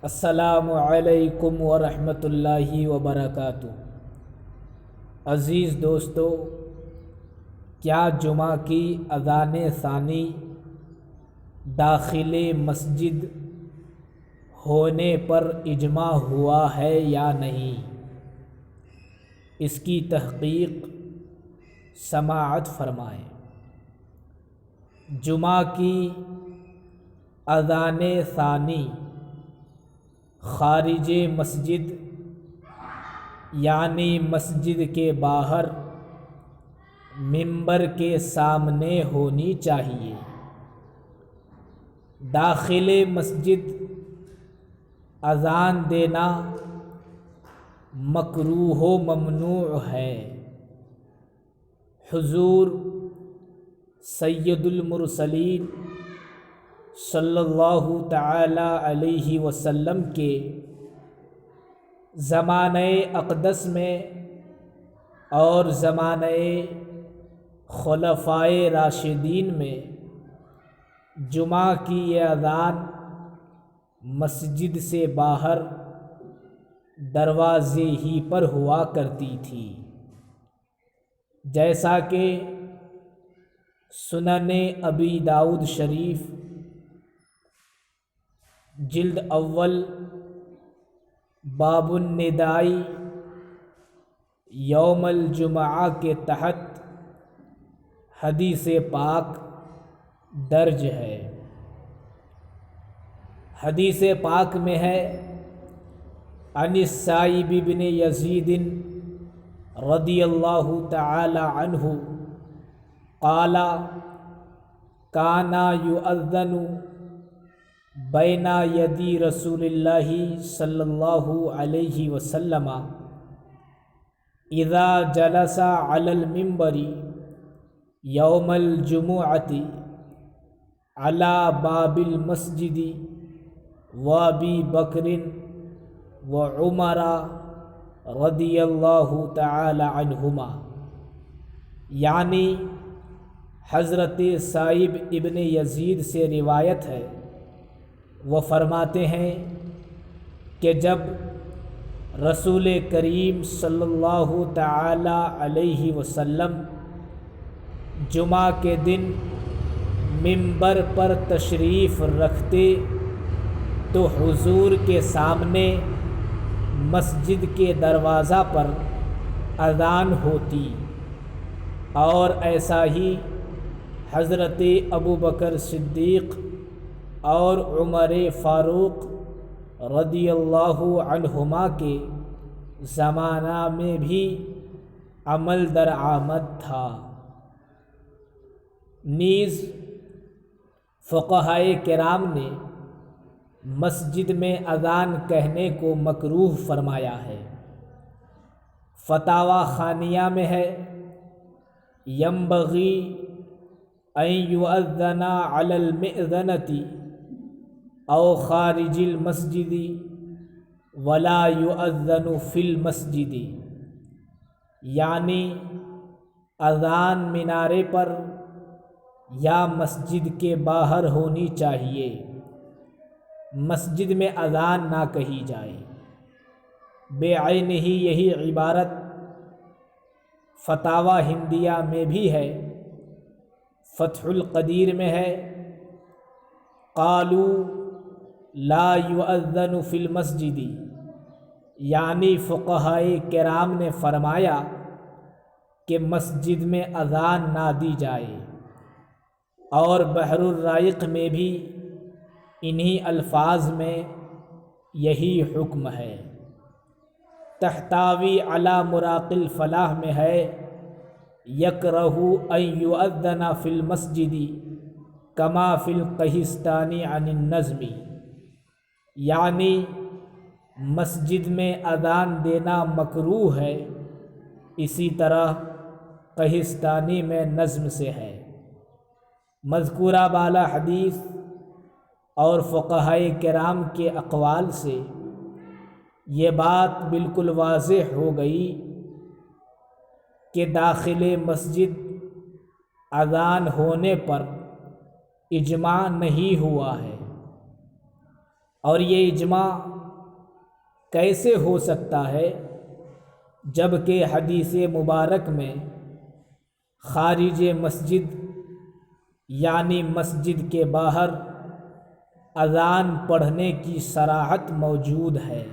السلام علیکم ورحمۃ اللہ وبرکاتہ۔ عزیز دوستو، کیا جمعہ کی اذان ثانی داخل مسجد ہونے پر اجماع ہوا ہے یا نہیں؟ اس کی تحقیق سماعت فرمائیں۔ جمعہ کی اذان ثانی خارج مسجد یعنی مسجد کے باہر منبر کے سامنے ہونی چاہیے۔ داخل مسجد اذان دینا مکروہ و ممنوع ہے۔ حضور سید المرسلین صلی اللہ تعالی علیہ وسلم کے زمانہ اقدس میں اور زمانہ خلفائے راشدین میں جمعہ کی یہ اذان مسجد سے باہر دروازے ہی پر ہوا کرتی تھی، جیسا کہ سنن ابی داؤد شریف جلد اول باب الندائی یوم الجمعہ کے تحت حدیث پاک درج ہے۔ حدیث پاک میں ہے، عن السائب بن یزید رضی اللہ تعالی عنہ قال کان یؤذن بین یدی رسول اللہ صلی اللہ علیہ وسلم اذا جلس علی المنبر یوم الجمعۃ علی باب المسجد وابی بکر وعمر رضی اللہ تعالی عنہما، یعنی حضرت سائب ابن یزید سے روایت ہے، وہ فرماتے ہیں کہ جب رسول کریم صلی اللہ تعالی علیہ وسلم جمعہ کے دن منبر پر تشریف رکھتے تو حضور کے سامنے مسجد کے دروازہ پر اذان ہوتی، اور ایسا ہی حضرت ابو بکر صدیق اور عمر فاروق رضی اللہ عنہما کے زمانہ میں بھی عمل درآمد تھا۔ نیز فقہائے کرام نے مسجد میں اذان کہنے کو مکروہ فرمایا ہے۔ فتاوی خانیہ میں ہے، ینبغی ان یؤذن علی المئذنۃ او خارج المسجد ولا یؤذن فی المسجد، یعنی اذان مینارے پر یا مسجد کے باہر ہونی چاہیے، مسجد میں اذان نہ کہی جائے۔ بعینہ یہی عبارت فتاوی ہندیہ میں بھی ہے۔ فتح القدیر میں ہے، قالوا لا یؤذن فی المسجد، یعنی فقہائے کرام نے فرمایا کہ مسجد میں اذان نہ دی جائے۔ اور بحر الرائق میں بھی انہی الفاظ میں یہی حکم ہے۔ تحتاوی علی مراق الفلاح میں ہے، یکرہ ان یؤذن فی المسجد کما فی القہستانی عن النظم، یعنی مسجد میں اذان دینا مکروہ ہے، اسی طرح قہستانی میں نظم سے ہے۔ مذکورہ بالا حدیث اور فقہائے کرام کے اقوال سے یہ بات بالکل واضح ہو گئی کہ داخل مسجد اذان ہونے پر اجماع نہیں ہوا ہے۔ اور یہ اجماع کیسے ہو سکتا ہے جب کہ حدیث مبارک میں خارج مسجد یعنی مسجد کے باہر اذان پڑھنے کی صراحت موجود ہے؟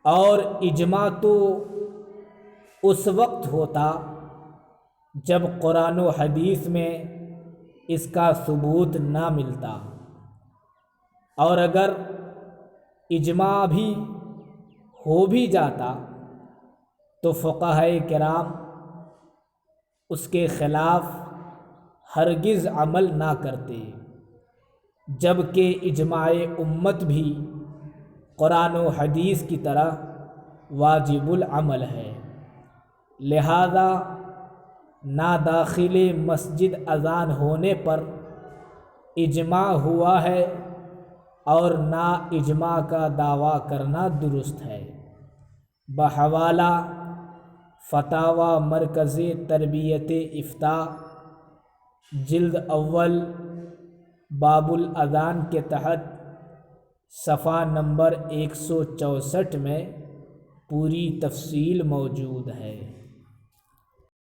اور اجماع تو اس وقت ہوتا جب قرآن و حدیث میں اس کا ثبوت نہ ملتا، اور اگر اجماع بھی ہو بھی جاتا تو فقہائے کرام اس کے خلاف ہرگز عمل نہ کرتے، جبکہ اجماع امت بھی قرآن و حدیث کی طرح واجب العمل ہے۔ لہذا نہ داخل مسجد اذان ہونے پر اجماع ہوا ہے اور نہ اجماع کا دعویٰ کرنا درست ہے۔ بحوالہ فتاوی مرکز تربیت افتاء جلد اول باب الاذان کے تحت صفحہ نمبر 164 میں پوری تفصیل موجود ہے۔